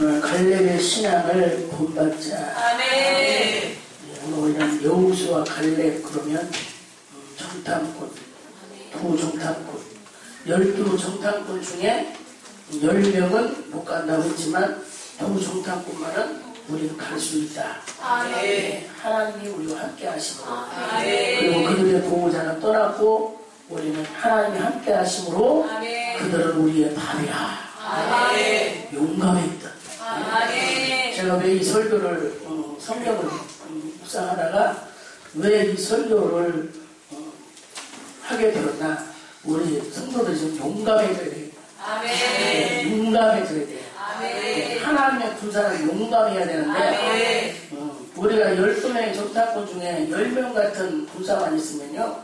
오늘 갈렙의 신앙을 본받자. 아멘. 오늘은 여호수아 갈렙 그러면 정탐꾼, 두 정탐꾼, 12 정탐꾼 중에 10명은 못 간다고 했지만 두 정탐꾼만은 우리는 갈 수 있다. 아멘. 하나님이 우리와 함께 하심으로, 아멘. 그리고 그들의 보호자는 떠났고 우리는 하나님이 함께 하심으로 아멘. 그들은 우리의 발이라. 아멘. 용감했다. 아멘. 제가 왜 이 설교를 성경을 묵상하다가 왜 이 설교를 하게 되었나? 우리 성도들이 좀 용감해져야 돼요. 아멘. 용감해져야 돼요. 아멘. 하나님의 군사는 용감해야 되는데 우리가 12명의 정탐꾼 중에 10명 같은 군사만 있으면요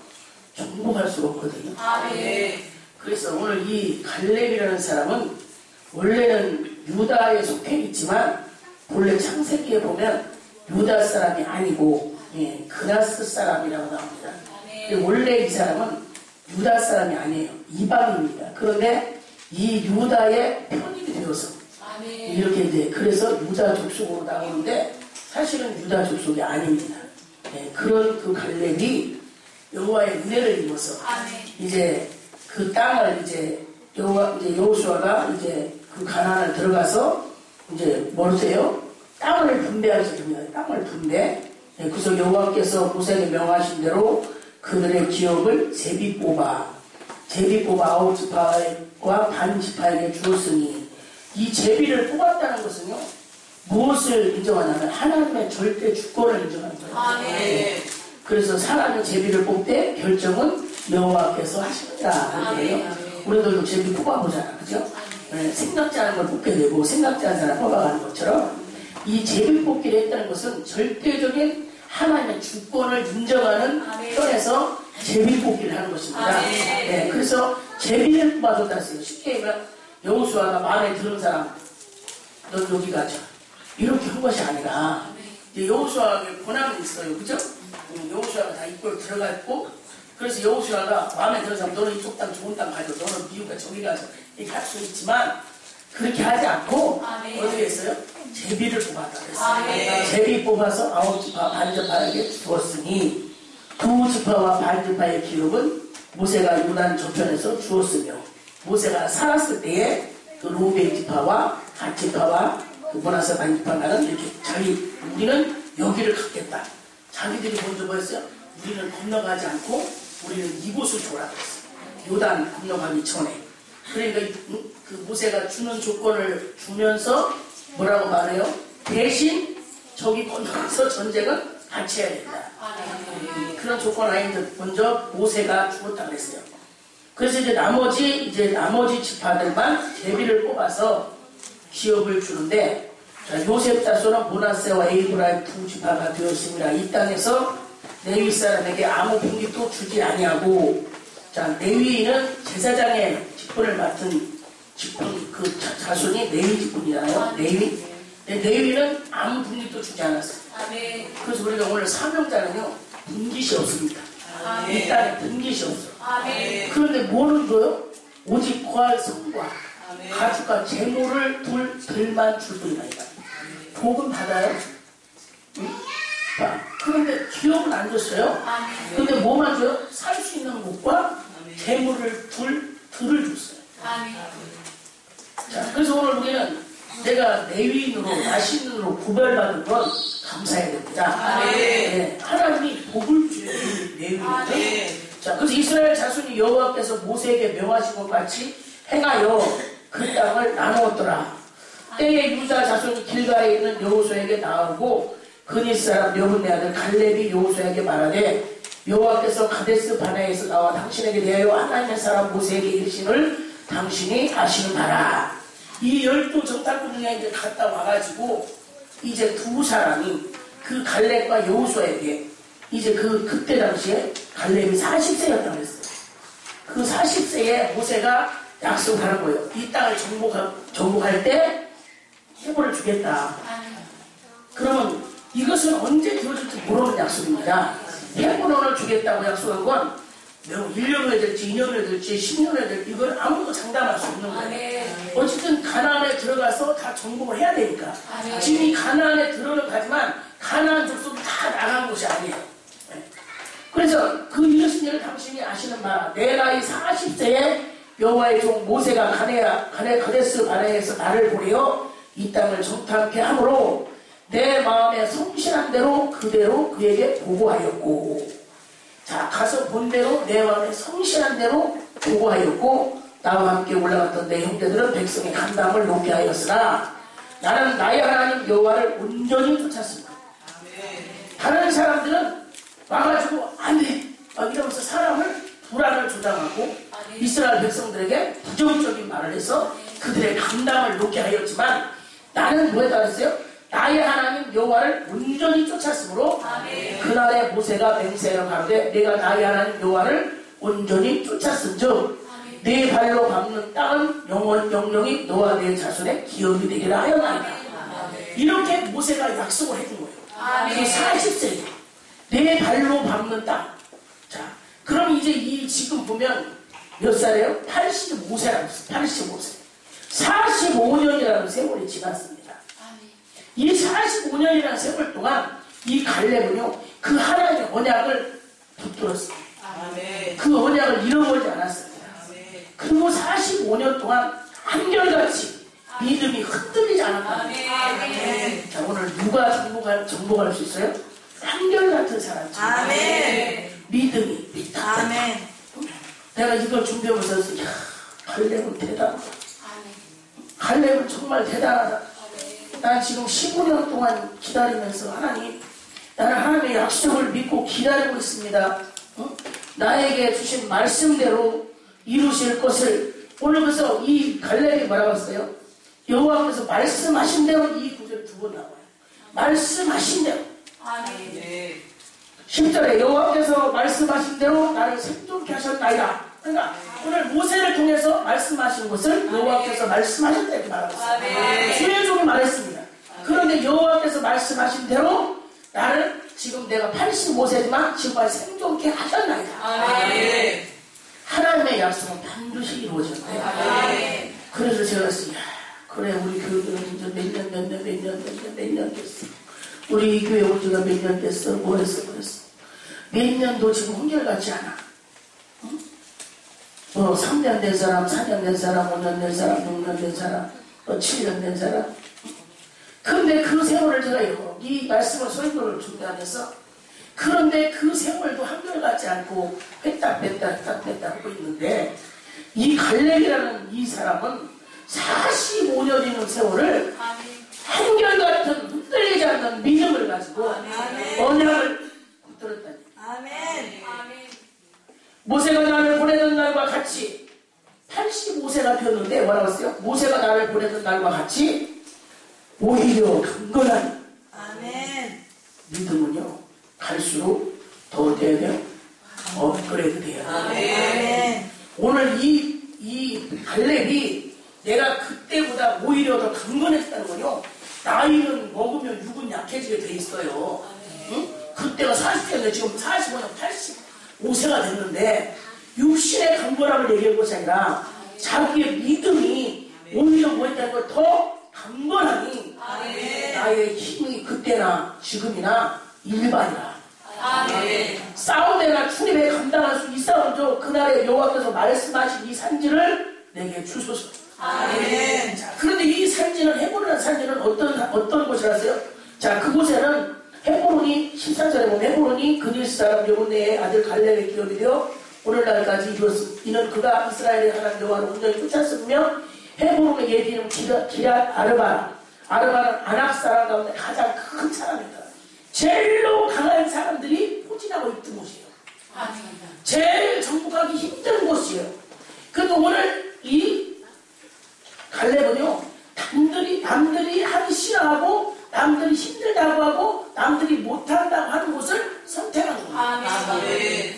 정복할 수가 없거든요. 아멘. 그래서 오늘 이 갈렙이라는 사람은 원래는 유다에 속해 있지만 본래 창세기에 보면 유다 사람이 아니고 그나스 사람이라고 나옵니다. 원래 이 사람은 유다 사람이 아니에요. 이방인입니다. 그런데 이 유다의 편입이 되어서 이렇게 이제 그래서 유다 족속으로 나오는데 사실은 유다 족속이 아닙니다. 그런 그 갈렙이 여호와의 은혜를 입어서 이제 그 땅을 이제 여호수아가 이제 그 가나안을 들어가서 이제 뭐세요? 땅을 분배하게 됩니다. 땅을 분배. 그래서 여호와께서 모세에게 명하신 대로 그들의 기업을 제비 뽑아 9지파와 반 지파에게 주었으니 이 제비를 뽑았다는 것은요 무엇을 인정하냐면 하나님의 절대 주권을 인정하는 거예요. 아멘. 그래서 사람이 제비를 뽑되 결정은 여호와께서 하십니다. 우리들도 제비 뽑아보잖아, 그죠? 생각지 않은 걸 뽑게 되고 생각지 않은 사람 뽑아가는 것처럼 이 제비 뽑기를 했다는 것은 절대적인 하나님의 주권을 인정하는 편에서 제비 뽑기를 하는 것입니다. 그래서 제비를 뽑아줬다 했어요. 쉽게 얘기하면 여호수아가 마음에 드는 사람 넌 여기 가자 이렇게 한 것이 아니라 여호수아에게 권한이 있어요. 그죠? 여호수아가 다 입구로 들어갔고 그래서 여호수아가 마음에 드는 사람 너는 이쪽 땅 좋은 땅 가져 너는 미국에 저기 가서 이렇게 할 수 있지만 그렇게 하지 않고 어떻게 했어요? 제비를 뽑았다 그랬어요. 제비 뽑아서 9지파 반지파에게 주었으니 2지파와 반지파의 기록은 모세가 요단 저편에서 주었으며 모세가 살았을 때에 그 루벤 지파와 갓 지파와 그 모나세 반지파가는 이렇게 우리는 여기를 갖겠다. 자기들이 먼저 뭐 했어요? 우리는 건너가지 않고 우리는 이곳을 줘라 그랬어요. 요단 건너가기 전에. 그러니까 그 모세가 주는 조건을 주면서 뭐라고 말해요? 대신 저기 건너가서 전쟁은 같이 해야 된다. 그런 조건 아닌데 먼저 모세가 죽었다 그랬어요. 그래서 이제 나머지 지파들만 제비를 뽑아서 기업을 주는데 자, 요셉 자손은 모나세와 에이브라의 2지파가 되었습니다. 이 땅에서 레위 사람에게 아무 분깃도 주지 아니하고 자 레위는 제사장의 직분을 맡은 직분 그 자손이 레위 직분이잖아요. 레위는 아무 분깃도 주지 않았어요. 그래서 우리가 오늘 사명자는요 분깃이 없습니다. 이 땅에 분깃이 없어요. 그런데 뭐는 줘요? 오직 거할 성과 가축과 재물을 둘만 줄 뿐이다. 복은 받아요. 응? 그런데 기업은 안 줬어요. 그런데 뭐만 줘요? 살 수 있는 곳과 재물을 둘을 줬어요. 자, 그래서 오늘 우리는 내가 레위인으로 나신으로 구별받은 건 감사해야 됩니다. 하나님이 복을 주는 레위인들. 자, 그래서 이스라엘 자손이 여호와께서 모세에게 명하신 것 같이 행하여 그 땅을 나누었더라. 때에 유다 자손이 길가에 있는 여호수아에게 나오고 그니스 사람 여분네 아들 갈렙이 여호수아에게 말하되 여호와께서 가데스 바네에서 나와 당신에게 대하여 하나님의 사람 모세에게 이르시를 당신이 아시는 바라. 이 12 정탐꾼 중에 이제 갔다 와가지고 이제 두 사람이 그 갈렙과 여호수아에게 이제 그때 당시에 갈렙이 40세였다고 했어요. 그 40세에 모세가 약속하는 거예요. 이 땅을 정복할 때 해보를 주겠다. 그러면 이것은 언제 되어질지 모르는 약속입니다. 해보론을 주겠다고 약속한 건 1년 후에 될지 2년 후에 될지 10년 후에 될지 이건 아무 아무도 장담할 수 없는 거예요. 어쨌든 가나안에 들어가서 다 정복을 해야 되니까. 지금 이 가나안에 들어가지만 가나안 족속이 다 나간 곳이 아니에요. 그래서 그 이르신 일을 당신이 아시는 바, 내 나이 40세에 여호와의 종 모세가 가데스 바네에서 나를 보내어 이 땅을 정탐케 하므로 내 마음에 성실한 대로 그대로 그에게 보고하였고, 자, 가서 본 대로 내 마음에 성실한 대로 보고하였고, 나와 함께 올라갔던 내 형제들은 백성의 간담을 높게 하였으나 나는 나의 하나님 여호와를 온전히 쫓았습니다. 다른 사람들은 와가지고 안돼 이러면서 사람을 불안을 조장하고 이스라엘 백성들에게 부정적인 말을 해서 그들의 감당을 놓게 하였지만, 나는 뭐에 따랐어요? 나의 하나님 여호와를 온전히 쫓았으므로 그날에 모세가 맹세하여 가로되 내가 나의 하나님 여호와를 온전히 쫓았은즉 내 발로 밟는 땅은 영원히 너와 내 자손의 기업이 되리라 하였나이다. 이렇게 모세가 약속을 해준 거예요. 그 40세에 내 발로 밟는 땅. 자, 그럼 이제 지금 보면 몇 살이에요? 85세라고 했어요. 85세. 45년이라는 세월이 지났습니다. 이 45년이라는 세월 동안 이 갈렙은요, 그 하나님의 언약을 붙들었습니다. 그 언약을 잃어버리지 않았습니다. 그리고 45년 동안 한결같이 믿음이 흔들리지 않았다. 자, 오늘 누가 정복할 수 있어요? 한결같은 사람. 믿음이 있다. 내가 이걸 준비하면서 야, 갈렙은 대단하다. 갈렙은 정말 대단하다. 난 지금 15년 동안 기다리면서 하나님, 나는 하나님의 약속을 믿고 기다리고 있습니다. 나에게 주신 말씀대로 이루실 것을. 오늘 그래서 이 갈렙이 뭐라고 했어요? 여호와께서 말씀하신 대로 이 구절 두 번 나와요. 말씀하신 대로. 10절에 여호와께서 말씀하신 대로 나를 생존케 하셨나이다. 그러니까 오늘 모세를 통해서 말씀하신 것을 여호와께서 말씀하셨다 이렇게 말하고 있어요. 주의 종이 말했습니다. 그런데 여호와께서 말씀하신 대로 나를, 지금 내가 85세지만 지금 생존케 하셨나이다. 하나님의 약속은 반드시 이루어졌나요? 그래서 제가 그랬어요. 그래, 우리 교회는 이제 몇 년 됐어. 우리 교회 온 지가 몇 년 됐어. 뭐 했어, 그랬어. 몇 년도 지금 한결같지 않아. 응? 3년 된 사람, 4년 된 사람, 5년 된 사람, 6년 된 사람, 7년 된 사람. 그런데 그 세월을 제가 이 말씀을 설교를 준비하면서, 그런데 그 세월도 한결같지 않고 뺐다 하고 있는데, 이 갈렙이라는 이 사람은 45년이는 세월을 한결같은 흔들리지 않는 믿음을 가지고 언약을 붙들었다니. 모세가 나를 보내던 날과 같이 85세가 되었는데 뭐라고 했어요? 모세가 나를 보내던 날과 같이 오히려 강건한 믿음은요, 갈수록 더 돼야 돼요. 업그레이드 돼야 돼요. 오늘 이 갈렙이 내가 그때보다 오히려 더 강건했다는 건요, 나이는 먹으면 육은 약해지게 돼 있어요. 응? 그때가 40세인데 지금 45년 85세가 됐는데 육신의 강건함을 얘기한 것이 아니라 자기의 믿음이 오히려 뭐였다는 걸 더 강건하니 나의 힘이 그때나 지금이나 일반이라. 싸움에나 출입에 감당할 수 있사온즉 그날에 여호와께서 말씀하신 이 산지를 내게 주소서. 자, 그런데 이 산지는, 헤브론이라는 산지는 어떤 곳이라서요? 자, 그곳에는 헤브론이 14절에 보면 헤브론이 그리스 사람 여호네의 아들 갈렙의 기업이 되어 오늘날까지 이루었습니다. 이는 그가 이스라엘의 하나님 여호와를 온전히 쫓았으며 헤브론의 옛 이름 기럇 아르바라. 아르바는 아낙 사람 가운데 가장 큰 사람입니다. 제일로 강한 사람들이 포진하고 있던 곳이에요. 제일 정복하기 힘든 곳이에요. 그런데 오늘 이 갈렙은요, 남들이 하기 싫어하고 남들이 힘들다고 하고 남들이 못한다고 하는 곳을 선택한 거예요.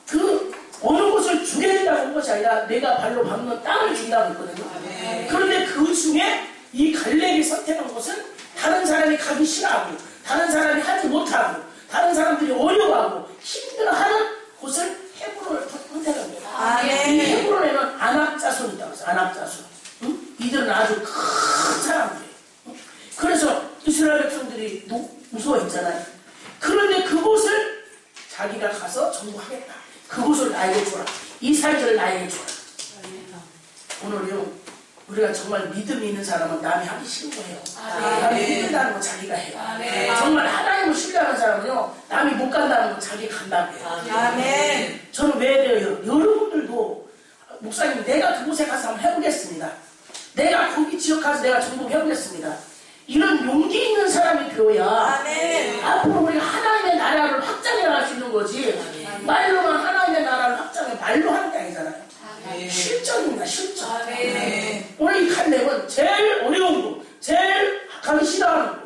그 어느 곳을 주겠다고 한 것이 아니라 내가 발로 밟는 땅을 준다고 했거든요. 그런데 그 중에 이 갈렙이 선택한 곳은 다른 사람이 가기 싫어하고 다른 사람이 하지 못하고 다른 사람들이 어려워하고 힘들어하는 곳을 헤브론을 선택한 거예요. 이 헤브론에는 아낙 자손 안압자수. 응? 이들은 아주 큰 사람들이에요. 응? 그래서 이스라엘 백성들이 무서워했잖아요. 그런데 그곳을 자기가 가서 정복하겠다. 그곳을 나에게 줘라. 이 산지를 나에게 줘라. 오늘요, 우리가 정말 믿음이 있는 사람은 남이 하기 싫은 거예요. 남이 힘들다는 거 자기가 해요. 정말 하나님을 신뢰하는 사람은요, 남이 못 간다는 거 자기가 간다고 해요. 저는 왜 그래요? 여러분들도 목사님, 내가 그곳에 가서 한번 해보겠습니다. 내가 거기 지역 가서 내가 정복해보겠습니다. 이런 용기 있는 사람이 필요해야 앞으로 우리가 하나님의 나라를 확장해 나갈 수 있는 거지. 말로만 하나님의 나라를 확장해 말로 하는 게 아니잖아요. 실전입니다. 실전. 오늘 이 칼렙은 제일 어려운 거, 제일 가기 싫어하는 거,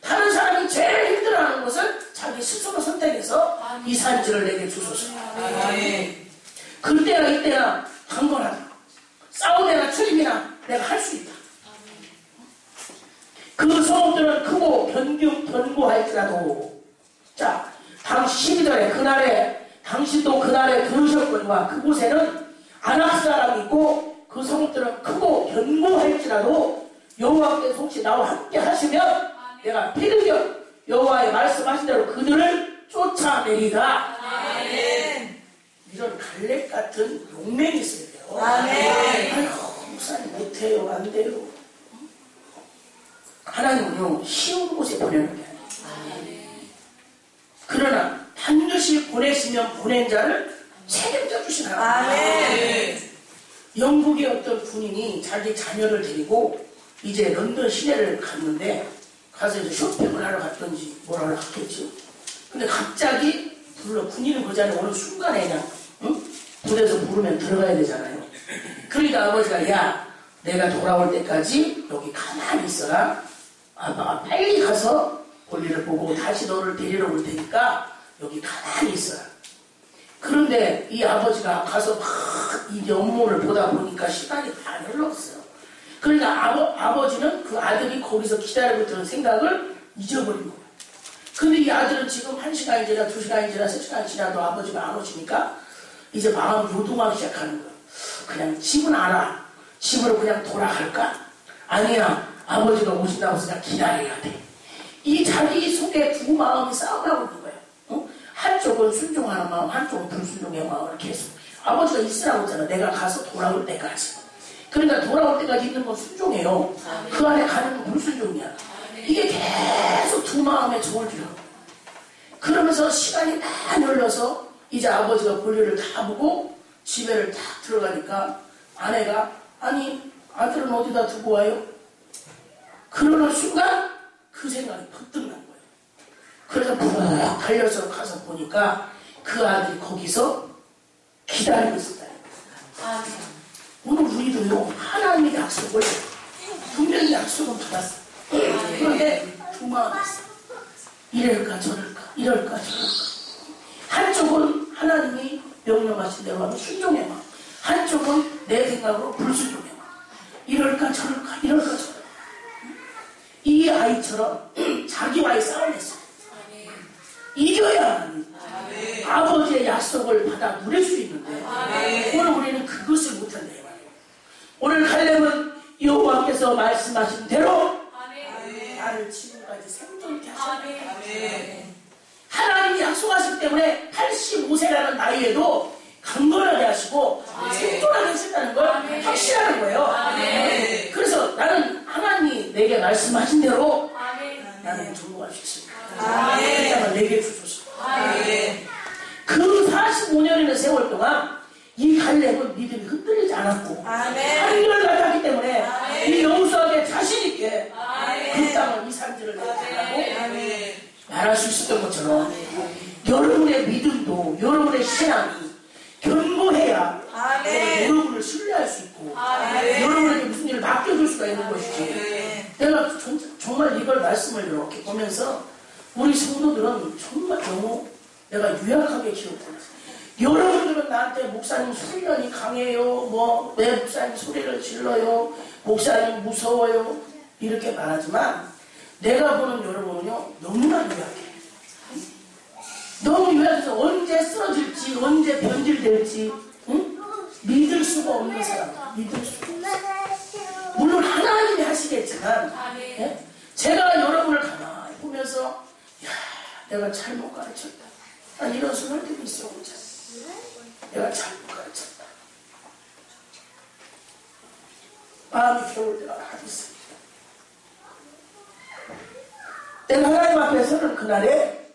다른 사람이 제일 힘들어하는 것을 자기 스스로 선택해서 이 산지를 내게 주소서. 그때나 이때나 강건하다. 싸우거나 출입이나 내가 할 수 있다. 그 성읍들은 크고 견고할지라도, 자, 당시 12절에 그날에 당신도 그날에 들으셨거니와 그곳에는 아낙 사람이 있고 그 성읍들은 크고 견고할지라도 여호와께서 혹시 나와 함께 하시면 내가 필경 여호와의 말씀하신 대로 그들을 쫓아내리다. 이런 갈렙 같은 용맹이 있어야 돼요. 아이고, 목사님 못해요. 안 돼요. 하나님은요, 쉬운 곳에 보내는 게 아니에요. 그러나 반드시 보내시면 보낸 자를 책임져 주신 하나님. 영국의 어떤 군인이 자기 자녀를 데리고 이제 런던 시내를 갔는데, 가서 이제 쇼핑을 하러 갔던지 뭘 하러 갔겠죠. 근데 갑자기 군인은 그 자리에 오는 순간에 그냥, 응? 부대에서 부르면 들어가야 되잖아요. 그러니까 아버지가, 야, 내가 돌아올 때까지 여기 가만히 있어라. 아빠가 빨리 가서 볼일을 보고 다시 너를 데리러 올 테니까 여기 가만히 있어라. 그런데 이 아버지가 가서 막 이제 업무를 보다 보니까 시간이 다 흘렀어요. 그러니까 아버지는 그 아들이 거기서 기다리고 있던 생각을 잊어버린 거예요. 근데 이 아들은 지금 1시간이 지나 2시간이 지나 3시간이 지나도 아버지가 안 오시니까 이제 마음이 요동하기 시작하는 거예요. 그냥 집은 알아. 집으로 그냥 돌아갈까? 아니야. 아버지가 오신다고 해서 기다려야 돼. 이 자기 속에 두 마음이 싸움하고 있는 거예요. 어? 한쪽은 순종하는 마음, 한쪽은 불순종의 마음을 계속. 아버지가 있으라고 했잖아. 내가 가서 돌아올 때까지. 그러니까 돌아올 때까지 있는 건 순종이에요. 그 안에 가는 건 불순종이야. 이게 계속 두 마음에 정을 들여. 그러면서 시간이 많이 흘러서 이제 아버지가 볼일을 다 보고 집에를 딱 들어가니까 아내가, 아니 아들은 어디다 두고 와요? 그러는 순간 그 생각이 퍼뜩 난 거예요. 그래서 푹 달려서 가서 보니까 그 아들이 거기서 기다리고 있었다. 오늘 우리도요, 하나님의 약속을 분명히 약속은 받았어. 그런데 두 마음이 있어. 이럴까 저럴까 이럴까 저럴까. 한쪽은 하나님이 명령하신 대로 하는 순종의 마음, 한쪽은 내 생각으로 불순종의 마음. 이럴까 저럴까 이럴까 저럴까. 이 아이처럼 자기와의 싸움에서 이겨야 아버지의 약속을 받아 누릴 수 있는데 오늘 우리는 그것을 못한다. 오늘 갈렙은 여호와께서 말씀하신 대로 나를 지금까지 생존케 하셨다. 하나님이 약속하시기 때문에 85세라는 나이에도 강건하게 하시고 생존하게 하신다는 걸 확신하는 거예요. 그래서 나는 하나님이 내게 말씀하신 대로 나는 정복할 수 있습니다. 이 땅을 내게 주소서. 그 45년이라는 세월 동안 이 갈렙은 믿음이 흔들리지 않았고 한결 같았기 때문에 이 여호수아에게 자신있게 그 땅을 이 산지를 내게 말할 수 있었던 것처럼 여러분의 믿음도 여러분의 신앙이 견고해야 여러분을 신뢰할 수 있고 여러분에게 무슨 일을 맡겨줄 수가 있는 것이지. 내가 정말 이걸 말씀을 이렇게 보면서 우리 성도들은 정말 너무 내가 유약하게 기억했어요. 여러분들은 나한테 목사님 소리련이 강해요, 뭐 왜 목사님 소리를 질러요, 목사님 무서워요 이렇게 말하지만 내가 보는 여러분은요 너무나 유약해. 너무 유약해서 언제 쓰러질지 언제 변질될지 믿을 수가 없는 사람, 믿을 수가 없는 아시겠지만 예? 제가 여러분을 가만히 보면서 야, 내가 잘못 가르쳤다. 난 이런 순간들이 있어. 내가 잘못 가르쳤다. 마음이 겨울 때가 많이 있습니다. 내가 하나님 앞에서는 그날에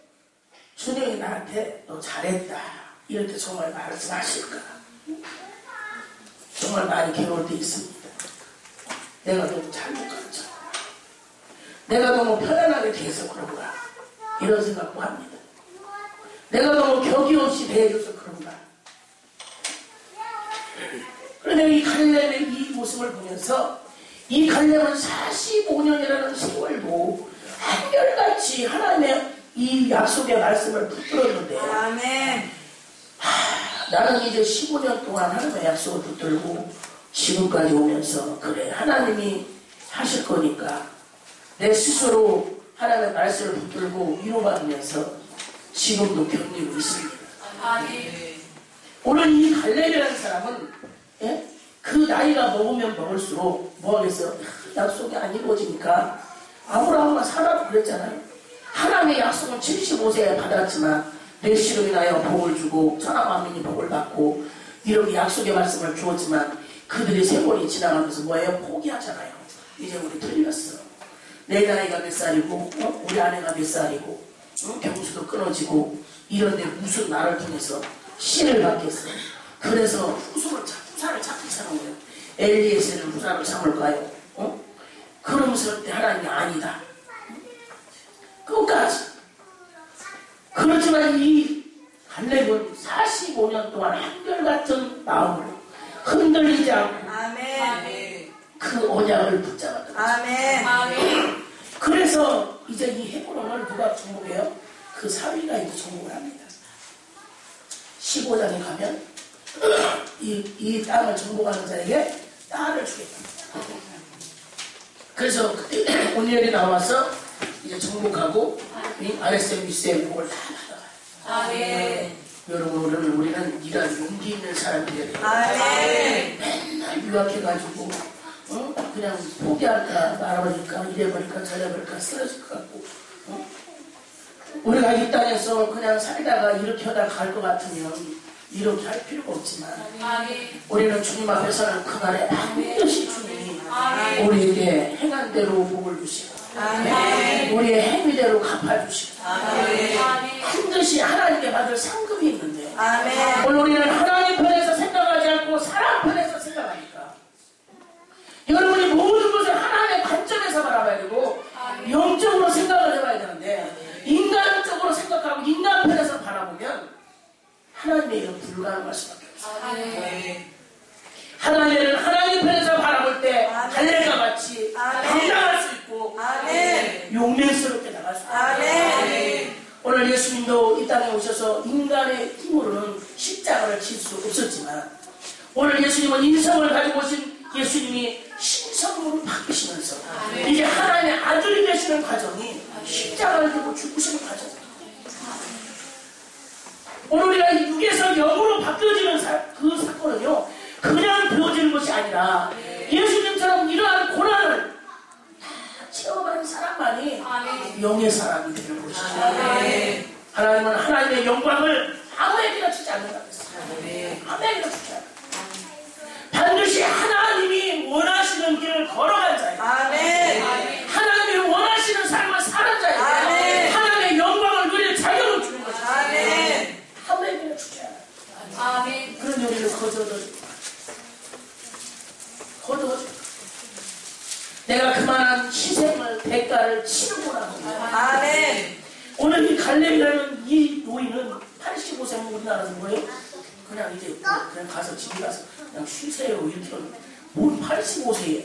주님이 나한테 너 잘했다 이럴 때 정말 말하지 마실까. 정말 많이 괴로울 때 있습니다. 내가 너무 잘못 가르쳤다. 내가 너무 편안하게 대해서 그런가 이런 생각도 합니다. 내가 너무 격이 없이 대해줘서 그런가. 그런데 이 갈렙의 이 모습을 보면서 이 갈렙은 45년이라는 세월도 한결같이 하나님의 이 약속의 말씀을 붙들었는데 아멘. 나는 이제 15년 동안 하나님의 약속을 붙들고 지금까지 오면서 그래 하나님이 하실 거니까 내 스스로 하나님의 말씀을 붙들고 위로받으면서 지금도 견디고 있습니다. 아멘. 오늘 이 갈렙이라는 사람은 예? 그 나이가 먹으면 먹을수록 뭐 하겠어요? 약속이 안 이루어지니까 아브라함과 사라도 그랬잖아요. 하나님의 약속은 75세에 받았지만 내 씨로 인하여 복을 주고 천하 만민이 복을 받고 이렇게 약속의 말씀을 주었지만 그들의 세월이 지나가면서 뭐예요? 포기하잖아요. 이제 우리 틀렸어. 내 나이가 몇 살이고 우리 아내가 몇 살이고 경수도 끊어지고 이런데 무슨 나를 통해서 씨를 받겠어. 그래서 후사를 찾기 시작한 거예요. 엘리에셀을 후사를 삼을까요? 그러면서 그때 하나님이 아니다. 끝까지. 그렇지만 이 갈렙은 45년 동안 한결같은 마음으로 흔들리지 않고 아멘. 그 언약을 붙잡았다. 아멘. 아멘. 그래서 이제 이 헤브론을 누가 정복해요? 그 사위가 이제 정복을 합니다. 15장에 가면 이 땅을 정복하는 자에게 딸을 주겠다. 그래서 그때 오니엘이 나와서 이제 정복하고 이 아레셈, 미셈 복을 다 받아가요. 아멘. 여러분 우리는 이런 용기 있는 사람들이에요. 아멘. 맨날 유학해가지고 그냥 포기할까 말아버릴까 이래버릴까 저래버릴까 쓰러질 것 같고 우리가 이 땅에서 그냥 살다가 이렇게 하다 갈 것 같으면 이렇게 할 필요가 없지만 우리는 주님 앞에서는 그날에 반드시 주님이 우리에게 행한 대로 복을 주시고 우리의 행위대로 갚아주시고 반드시 하나님께 받을 상급이 있는데 오늘 우리는 하나님 편에서 생각하지 않고 사람 편에서 생각하니까 여러분이 모든 것을 하나님의 관점에서 바라봐야 되고 영적으로 생각을 해봐야 되는데 인간적으로 생각하고 인간 편에서 바라보면 하나님의 일은 불가능할 수밖에 없어요. 하나님은 하나님 편에서 바라볼 때 갈렙과 같이 당당할 수 있고 용맹스럽게 나갈 수 있고 오늘 예수님도 이 땅에 오셔서 인간의 힘으로는 십자가를 칠 수 없었지만 오늘 예수님은 인성을 가지고 오신 예수님이 신성으로 바뀌시면서 이제 하나님의 아들이 되시는 과정이 십자가를 들고 죽으시는 과정입니다. 오늘 우리가 육에서 영으로 바뀌어지는 그 사건은요 그냥 되어지는 것이 아니라 예수님처럼 이러한 고난을 다 체험하는 사람만이 영의 사람이 되는 것이죠. 하나님은 하나님의 영광을 아무에게나 주지 않는다고 했어요. 아무에게나 주지 않는다. 반드시 하나님이 원하시는 길을 걸어간 자예요. 하나님이 원하시는 삶을 사는 자예요. 하나님의 영광을 누릴 자격을 주는 것이죠. 아무에게나 주지 않아요. 그런 우리를 거두어줘. 내가 그만한 희생을 대가를 치르구나. 오늘 이 갈렙이라는 이 노인은 85세 우리나라에서 뭐예요? 그냥 이제 그냥 가서 집에 가서 그냥 쉬세요 이렇게 뭔 85세예요.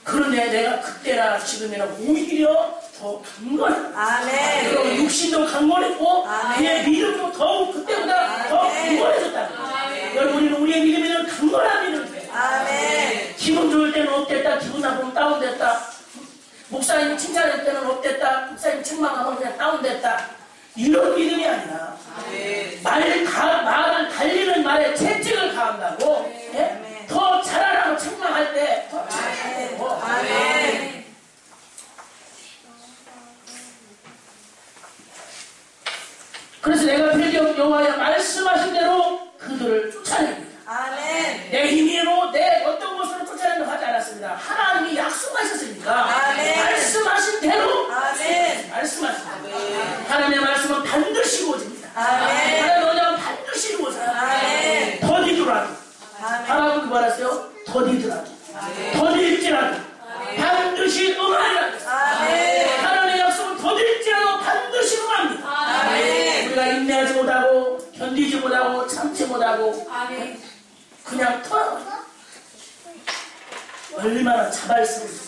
그런데 내가 그때나 지금이나 오히려 더 강건해. 그럼 육신도 강건했고 그의 믿음도 더욱 그때보다 더 강건해졌다. 여러분 우리는 우리의 믿음에는 강건한 믿음이 돼. 기분 좋을 때는 업됐다. 기분 나쁘면 다운됐다. 목사님 칭찬할 때는 업됐다. 목사님 책망하면 그냥 다운됐다. 이런 믿음이 아니라 말을 달리는 말에 채찍을 가한다고 더 잘하라고 책망할 때 더 잘하고 더디더라도 더딜지라도 반드시 응하리라. 하나님의 약속은 더딜지라도 반드시 응합니다. 우리가 인내하지 못하고 견디지 못하고 참지 못하고 그냥 토하고 얼마나 자발스러운지.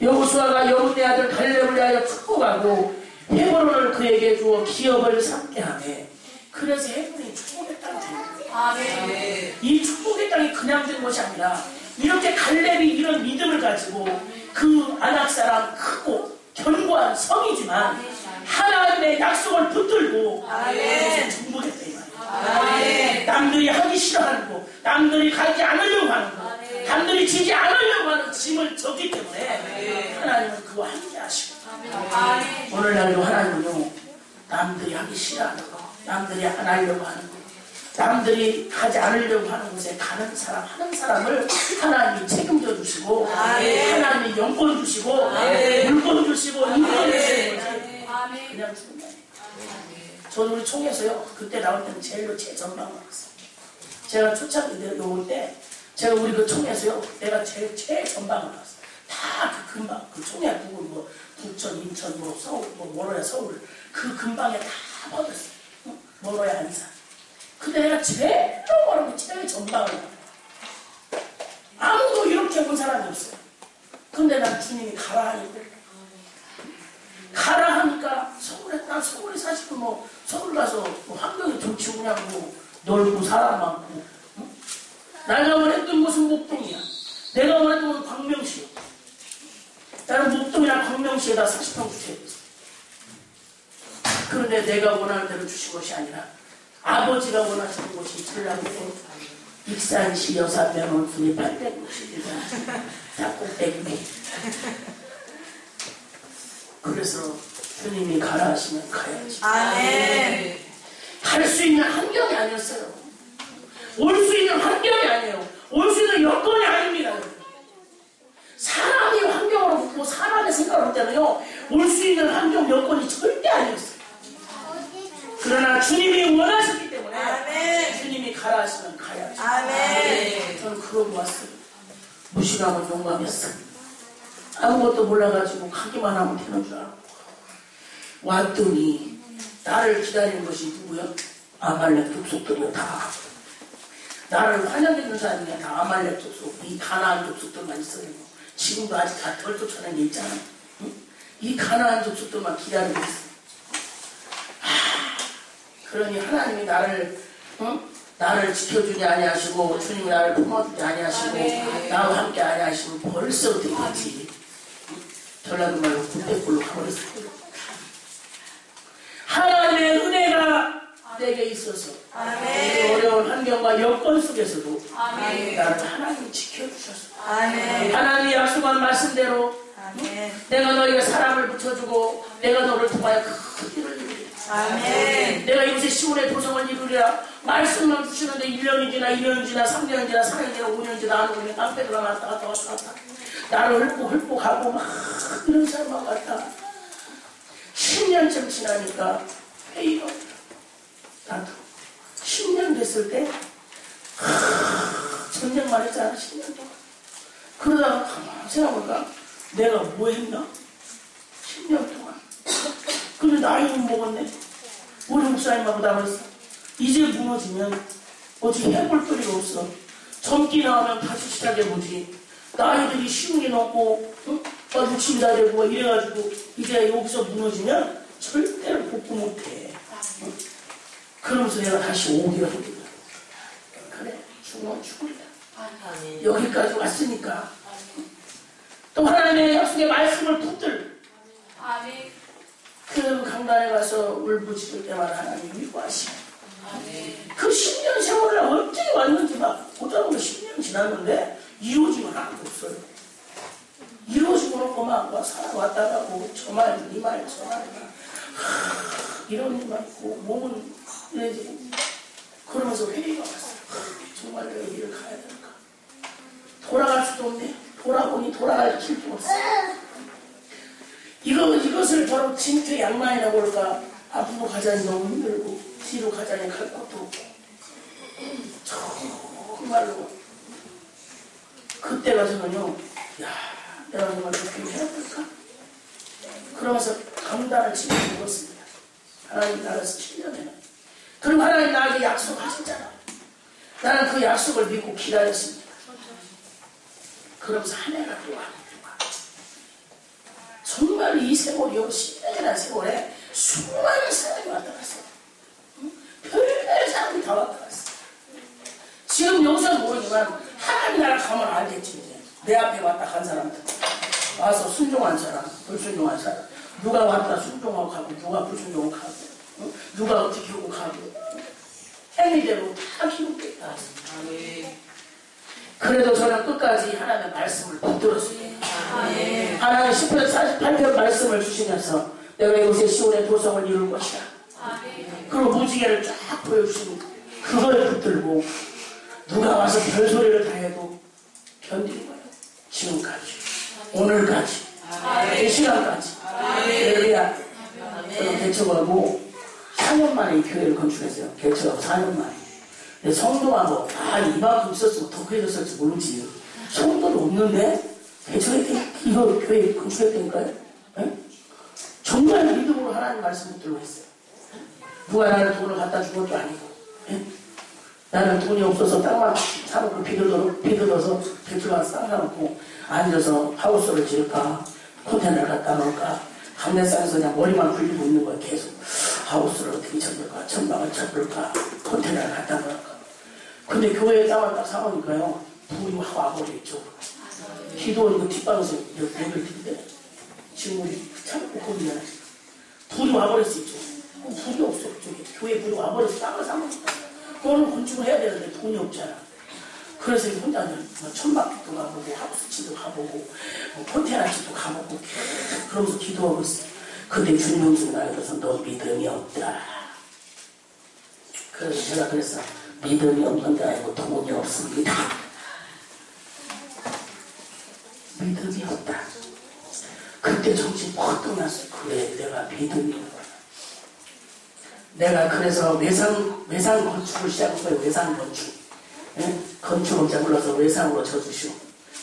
여호수아가 여분의 아들 갈렙을 위하여 축복하고 헤브론을 그에게 주어 기업을 삼게 하네. 그래서 헤브론이 축복의 땅이 된 거예요. 이 축복의 땅이 그냥 된 것이 아니라 이렇게 갈렙이 이런 믿음을 가지고 그 아낙 사람 크고 견고한 성이지만 하나님의 약속을 붙들고 정복했다 이 말이에요. 남들이 하기 싫어하는 거, 남들이 가지 않으려고 하는 거, 남들이 지지 않으려고 하는 짐을 졌기 때문에 하나님은 그와 함께 하시고 오늘날도 하나님은요 남들이 하기 싫어하는 거, 남들이 안 하려고 하는 거, 남들이 가지 않으려고 하는 곳에 가는 사람, 하는 사람을 하나님이 책임져 주시고 하나님이 영권 주시고 물권 주시고 인권 주시는 거지 그냥 주는 거예요. 저는 우리 총에서요 그때 나올 때는 제일로 최전방을 왔어요. 제가 초창기 올 때 제가 우리 그 총에서요 내가 제일 최전방을 왔어요. 다 그 근방, 그 총에 누구 뭐 부천, 인천, 뭐 서울, 뭐 뭐로야 서울 그 근방에 다 퍼졌어요. 뭐로야 안산. 근데 내가 제일 멀고 제일 전방을 왔어요. 아무도 이렇게 본 사람이 없어요. 근데 난 주님이 가라 하니까 가라 하니까 난 서울에 사실은 뭐 서울 가서 뭐 환경이 좋지 그냥 뭐 넓고 사람 많고 응? 내가 원했던 곳은 목동이야. 내가 원했던 곳은 광명시야. 나는 목동이나 광명시에다 40평 주셔야 됐어. 그런데 내가 원하는 대로 주신 것이 아니라 아버지가 원하시는 곳이 전라북도 익산시 여사병원순이 861번 짝꼭대기. 그래서 주님이 가라 하시면 가야지. 할 수 있는 환경이 아니었어요. 올 수 있는 환경이 아니에요. 올 수 있는 여건이 아닙니다. 사람이 환경으로 묻고 사람의 생각을 할 때는요 올 수 있는 환경 여건이 절대 아니었어요. 그러나 주님이 원하셨기 때문에 주님이 가라 하시면 가야지. 저는 그거 보았어요. 무시하고 용감했어요. 아무것도 몰라가지고 가기만 하면 되는 줄 알고 왔더니 나를 기다리는 것이 누구야? 아말렉 족속들이야. 다 나를 환영했는 사람이 다 아말렉 족속, 이 가나안 족속들만 있어요. 지금도 아직 다 덜 쫓아낸 게 있잖아. 응? 이 가나안 족속들만 기다리고 있어. 그러니 하나님이 나를 지켜주지 아니하시고 주님이 나를 품어주지 아니하시고 나와 함께 아니하시면 벌써 되겠지. 전라도 말로 군대꼴로 가버렸어요. 하나님의 은혜가 내게 있어서 어려운 환경과 여건 속에서도 나를 하나님이 지켜주셔서 하나님이 약속한 말씀대로 내가 너에게 사람을 붙여주고 내가 너를 통하여 큰 일을 이루리라. 내가 이곳에 시온의 도성을 이루리라. 말씀만 주시는데 1년이 지나 2년이 지나 3년이 지나 4년이 지나 5년이 지나 안 오면 깡패들아 왔다 갔다 왔다 갔다 나를 헐고 가고 막 이런 사람만 왔다. 10년쯤 지나니까 회의가 나도 10년 됐을 때 전쟁만 했잖아. 10년 동안. 그러다가 가만히 생각해보니까 내가 뭐 했나? 10년 동안. 근데 나이는 먹었네. 우리 목사님하고 그랬어. 이제 무너지면 어떻게 해볼 거리가 없어. 젊기 나오면 다시 시작해보지. 나이들이 10이 넘고 60이 다 되고 이래가지고 이제 여기서 무너지면 절대로 복구 못해. 그러면서 내가 다시 오기로 했거든. 그래, 죽으면 죽으리라. 여기까지 왔으니까 또 하나님의 약속의 말씀을 붙들고 그 강단에 가서 울부짖을 때마다 하나님 위로하시고 그 10년 세월을 어떻게 왔는지 막 보자고 10년 지났는데 이루어지면 아무도 없어요. 이루어지고 놓고 막 사람 왔다 가고 저 말, 이 말, 저 말 이런 일만 있고 몸은 이래지고 그러면서 회의가 왔어요. 정말 내가 일을 가야 될까? 돌아갈 수도 없네. 돌아보니 돌아갈 길도 없어. 이것을 바로 진퇴양난이라고 할까? 앞으로 가자니 너무 힘들고 뒤로 가자니 갈 곳도 없고 정말로 그때가 저는요, 야, 내가 정말 그렇게 해야 될까? 그러면서 감단을 치고 죽었습니다. 하나님 나라에서 7년에. 그리고 하나님 나에게 약속하셨잖아. 나는 그 약속을 믿고 기다렸습니다. 그러면서 한 해가 또 와. 정말 이 세월이요, 10년이라는 세월에 수많은 사람이 왔다 갔어요. 별별 사람이 다 왔다 갔어요. 지금 여기서는 모르지만 하나님 나라 가면 알겠지. 이제 내 앞에 왔다 간 사람들 와서 순종한 사람, 불순종한 사람, 누가 왔다 순종하고 가고 누가 불순종하고 가고, 누가 어떻게 하고 가고, 행위대로 다 기록됐다. 그래도 저는 끝까지 하나님의 말씀을 붙들었습니다. 하나님 10편 48편 말씀을 주시면서 내가 이곳에 시온의 도성을 이룰 것이다. 그리고 무지개를 쫙 보여주시는 그걸 붙들고 누가 와서 별소리를 다 해도 견디는 거예요. 지금까지, 오늘까지, 이 시간까지. 할렐루야. 저는 개척하고 4년 만에 이 교회를 건축했어요. 개척하고 4년 만에. 근데 성도가 뭐, 이만큼 있었으면 더 커졌을지 모르지. 성도도 없는데, 이거 교회 건축했다니까요? 정말 믿음으로 하나님 말씀 붙들고 했어요. 누가 나를 돈을 갖다 준 것도 아니고, 나는 돈이 없어서 땅만 사놓고 비들어서 대출만 땅 사놓고 앉아서 하우스를 지을까, 컨테이너를 갖다 놓을까, 강내산에서 그냥 머리만 굴리고 있는 거야. 계속 하우스를 어떻게 접을까, 천막을 접을까, 컨테이너를 갖다 놓을까. 근데 교회에 땅을 딱 사놓으니까요, 불이 확 와버려 이쪽으로. 기도원 그 뒷방에서 얘기를 드는데 지금 우리 참고 거기잖아요. 불이 와버렸어 이쪽으로. 불이 없어 이쪽에. 교회 불이 와버려서 땅을 사놓으니까 그거는 건축을 해야 되는데 돈이 없잖아. 그래서 혼자는 천막집도 가보고 하우스집도 가보고 컨테이너집도 가보고 그러면서 기도하고 있어요. 근데 주님 음성 나에게서 너 믿음이 없다. 그래서 제가 그랬어. 믿음이 없는 게 아니고 돈이 없습니다. 믿음이 없다. 그때 정신 퍽 났어요. 그래, 내가 믿음이 없다. 내가 그래서 외상 건축을 시작한 거예요. 외상 건축. 예? 건축을 잘 몰라서 외상으로 쳐주시오.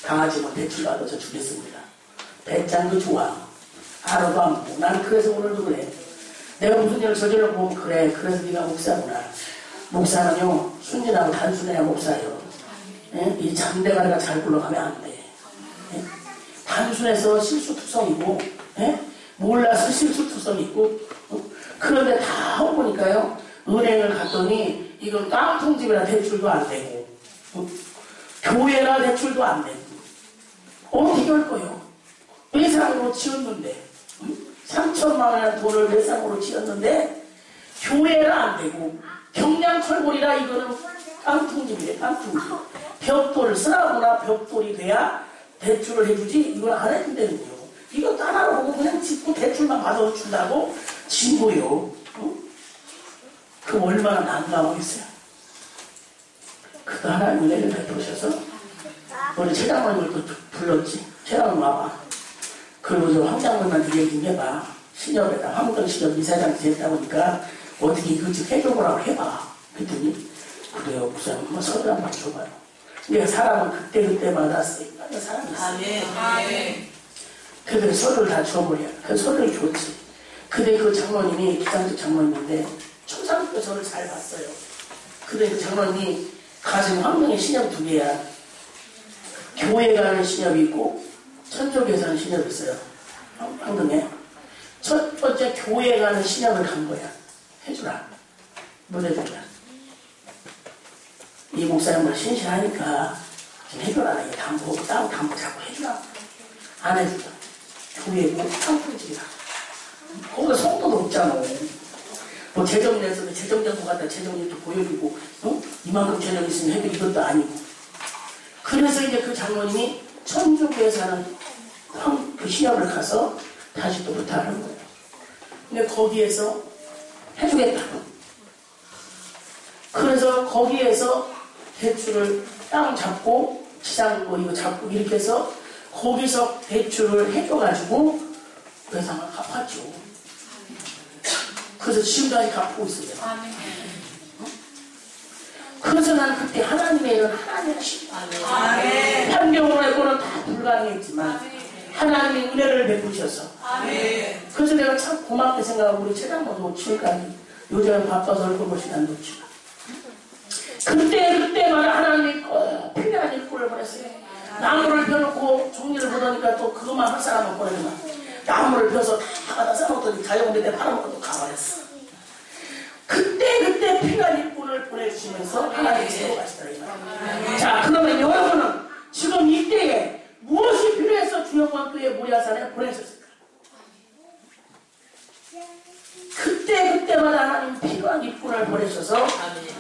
강아지면 대출 받아서 주겠습니다. 배짱도 좋아. 알아도 안 보고. 난 그래서 오늘도 그래. 내가 무슨 일을 저질러 보면 그래. 그래서 네가 목사구나. 목사는요, 순진하고 단순해야 목사예요. 예? 이 잠대가리가 잘 굴러가면 안 돼. 예? 단순해서 실수투성이고, 예? 몰라서 실수투성이고, 그런데 다 하고 보니까요, 은행을 갔더니 이건 깡통집이라 대출도 안 되고, 교회라 대출도 안 되고, 어떻게 할 거예요? 외상으로 지었는데, 3천만 원이라는 돈을 외상으로 지었는데, 교회라 안 되고, 경량철골이라 이거는 깡통집이래, 깡통집. 벽돌을 쓰라거나 벽돌이 돼야 대출을 해주지, 이걸 안 해준다는 거예요. 이거 따라로 보고 그냥 짓고 대출만 받아준다고 진 거예요. 그 얼마나 난감하겠어요. 그거 하나님 은혜를 베푸셔서 우리 최장로님을 또 불렀지. 최장로님 와봐. 그리고 저 황장로님한테 얘기 좀 해봐. 신협에다 황무동 신협 이사장 됐다 보니까 어떻게 이거 좀 해줘보라고 해봐. 그랬더니 그래요. 목사님 한번 서류 한번 줘봐요. 내가 사람은 그때마다 쓰니까 사람이 있어요. 그들 서류를 다 줘버려. 그 서류를 줬지. 근데 그 장로님이 기장직 장로님인데 초상부터 저를 잘 봤어요. 근데 그 장로님이 가진 황명의 신협 2개야. 교회 가는 신협이 있고 천족에서 하는 신협이 있어요. 황명에. 첫 번째 교회 가는 신협을 간 거야. 해주라. 못 해주라. 이 목사님은 신실하니까 좀 해줘라. 이게 담보, 땅 담보 자꾸 해주라. 안 해주라. 교회고 땅풀집이라. 거기가 성도도 없잖아. 뭐 재정 내서 재정정보 갖다 재정도 보여주고, 이만큼 재정 있으면 해도 이것도 아니고. 그래서 이제 그 장로님이 천주교에 사는 그 시합을 가서 다시 또 부탁하는 거예요. 근데 거기에서 해주겠다고. 그래서 거기에서 대출을 땅 잡고, 지상 뭐 이거 잡고 이렇게 해서 거기서 대출을 해줘가지고 외상을 갚았죠. 그래서 지금까지 갚고 있어요. 그래서 난 그때 하나님의 일은 하나님의 하신 아멘. 환경으로는 다 불가능했지만 하나님의 은혜를 베푸셔서 아멘. 그래서 내가 참 고맙게 생각하고 우리 최장모도 지금까지 요즘 바빠서 얼굴 보시지 안 놓지만 그때마다 하나님이 꼭 필요한 일꾼을 보냈어요. 나무를 펴놓고 종이를 보더니까 또 그것만 할 사람은 보내지만 나무를 펴서 다 갖다 싸놓더니 자영업에 팔아먹고 또 가버렸어. 그때 필요한 일꾼을 보내주시면서 하나님이 세워가시더라고요. 자, 그러면 여러분은 지금 이때에 무엇이 필요해서 주영광교회 모리아산에 보내셨을까? 그때마다 하나님 필요한 일꾼을 보내셔서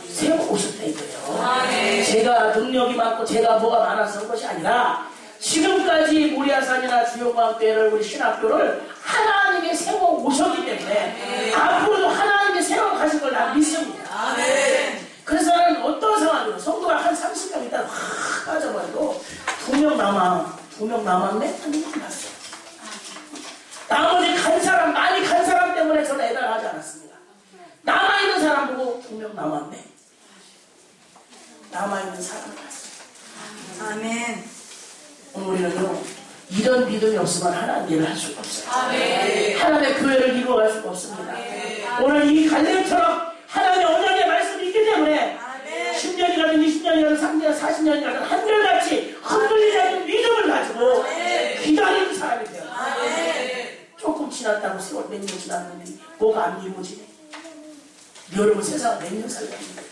세워오셨다 이거예요. 제가 능력이 많고 제가 뭐가 많아서 한 것이 아니라 지금까지 모리아산이나 주영광교회를 우리 신학교를 하나님이 세워오셨기 때문에 앞으로도 하나님이 세워가실 걸 난 믿습니다. 그래서 나는 어떤 상황이고 성도가 한 30명 있다가 확 빠져버려도 2명 남았네? 한 명 남았어. 나머지 많이 간 사람 때문에 저는 애달하지 않았습니다. 남아있는 사람 보고 2명 남았네. 남아있는 사람을 봤어요. 아멘. 오늘 우리는요, 이런 믿음이 없으면 하나님 일을 할 수가 없어요. 아멘. 하나님의 교회를 이루어갈 수가 없습니다. 오늘 이 갈렙처럼 하나님의 언약의 말씀이 있기 때문에 10년이라든 20년이라든 30년, 40년이라든 한결같이 흔들리지 않는 믿음을 가지고 기다리는 사람이 돼요. 조금 지났다고 세월 몇 년 지났는데 뭐가 안 이루어지네. 여러분 세상 몇 년 살았는데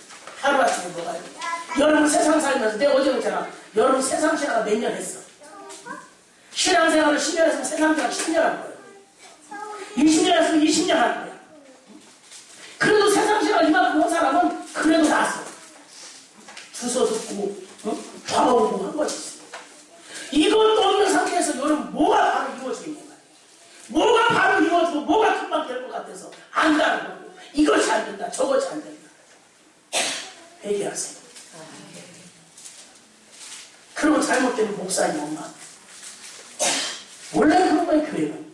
하루아침에 뭐가 이루어져. 여러분 세상 살면서 내가 어제 그랬잖아. 여러분 세상 신앙을 몇 년 했어. 신앙생활을 10년 했으면 세상생활 10년 한 거예요. 20년 했으면 20년 하는 거야. 그래도 세상생활 이만큼 한 사람은 그래도 나았어. 주워 듣고 좌우고 한 것이 있어. 이것도 없는 상태에서 여러분 뭐가 바로 이루어지겠냐. 뭐가 바로 이루어지고 뭐가 금방 될 것 같아서 안다는 거고 이것이 안 된다 저것이 안 된다. 회개하세요. 그리고 잘못되면 목사님 엄마 원래 그런 거예요. 교회는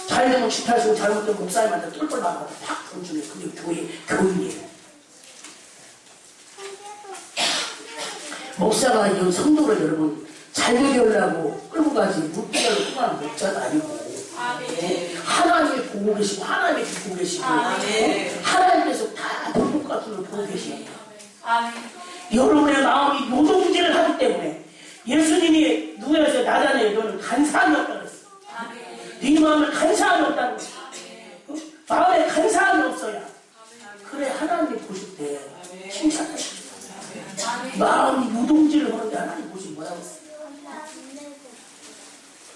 잘되면 집회하시고 잘못되면 목사님한테 똘똘 나가고 팍 던지는 그게 교인이에요. 목사가 이 성도를 여러분 잘 되려고 끌고 가지 물기를 끌어가는 목자가 아니고 하나님이 보고 계시고 하나님이 듣고 계시고 하나님께서 다 볼것 같은 걸 보고 계십니다. 여러분의 마음이 요동질을 하기 때문에 예수님이 누구에서 나단에 너는 간사함이 없다고 했어. 네 마음에 간사함이 없다고 했어. 마음에 간사함이 없어야 그래 하나님이 보실 때 칭찬하시죠. 마음이 요동질을 하는데 하나님 보시면 뭐라고 했어.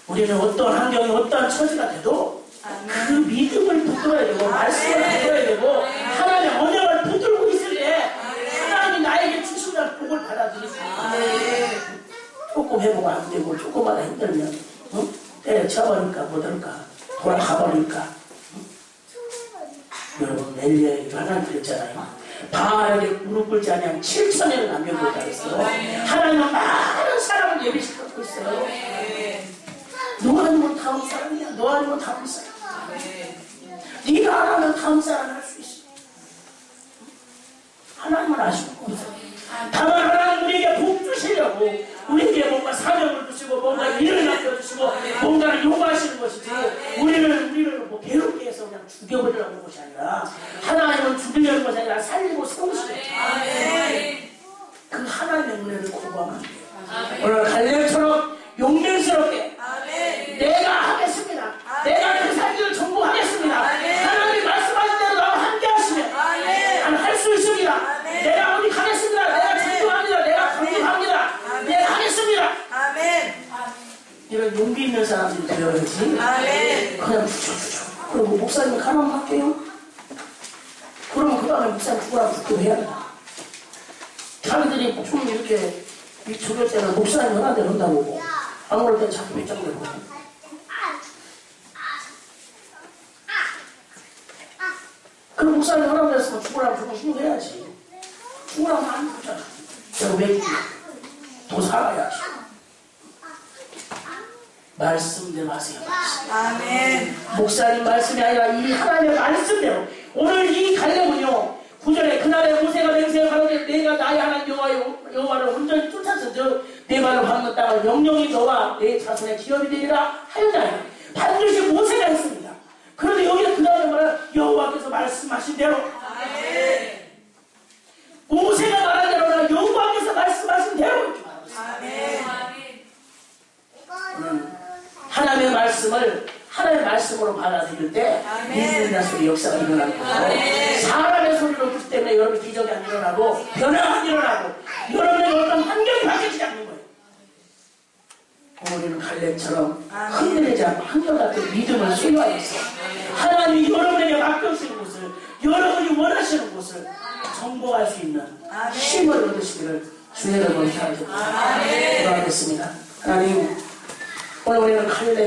우리는 어떤 환경이 어떤 처지가 돼도 그 믿음을 붙들어야 되고 말씀을 붙들어야 되고 하나님의 언약을 붙들고 있을 때 하나님이 나에게 주신다는 복을 받아들일 수 있어요. 조금 회복 안 되고 조금마다 힘들면 때려쳐버릴까 못할까 돌아가버릴까. 여러분 엘리야에게 하나님 그랬잖아요. 바알에게 무릎 꿇지 아니하면 7천년을 남겨놓는다 했어요. 하나님은 많은 사람을 예비시켰고 있어요. 너 아니면 다음 사람이야. 너 아니면 다음 사람. 네가 안 하면 다음 사람 할 수 있어. 하나님은 아시고 다만 하나님 우리에게 복 주시려고 우리에게 뭔가 사명을 주시고 뭔가 일을 맡겨주시고 뭔가를 요구하시는 것이지 우리를 뭐 괴롭게 해서 그냥 죽여버리려고 하는 것이 아니라 하나님은 죽이려는 것이 아니라 살리고 세우시죠. 그 하나님의 은혜를 고백하면 돼요. 오늘 갈렙처럼 용맹스럽게 내가 하겠습니다. 내가 그 살기를 전부하겠습니다. 하나님이 말씀하신 대로 나와 함께 하시면 나는 할 수 있습니다. 내가 어디 가겠습니다. 내가 전부합니다. 내가 강력합니다. 내가 하겠습니다. 이런 용기 있는 사람들이 되어야지. 그냥 주저. 그리고 목사님 가만 할게요. 그러면 그 다음에 목사님 죽으라고 죽기로 해야 된다. 자기들이 좀 이렇게 죽을 때는 목사님 연한대로 한다고 안 그럴 땐 자꾸 밑장대고. 그럼 목사님 하라고 했으면 죽으라고 죽으시면 해야지. 죽으라고 안 죽잖아. 내가 왜 죽냐? 더 살아야지. 말씀대로 하세요. 목사님 말씀이 아니라 이 하나님의 말씀대로. 오늘 이 갈렙은요 9절에 그날의 모세가 맹세하는 여호와를 온전히 쫓아서 내 발을 밟는 땅을 영영이 너와 내 자손의 기업이 되리라 하였나니 반드시 모세가 했습니다. 그런데 여기는 그 다음에 말하는 여호와께서 말씀하신 대로 모세가 말한 대로나 여호와께서 말씀하신 대로 이렇게 말하고 있습니다. 하나님의 말씀을 하나님의 말씀으로 받아들일 때 믿는 소리 역사가 일어나는 거죠. 사람의 소리로 듣기 때문에 여러분 기적이 안 일어나고 변화가 안 일어나고 여러분의 어떤 환경이 바뀌지 않는 거예요. 우리는 갈렙처럼 흔들리지 않고 한결같은 믿음을 소유하여서 하나님이 여러분에게 맡겨주신 곳을 여러분이 원하시는 곳을 정복할 수 있는 힘을 얻으시기를 주의 이름으로 기도하겠습니다. 기도하겠습니다. 하나님 오늘 우리는 갈렙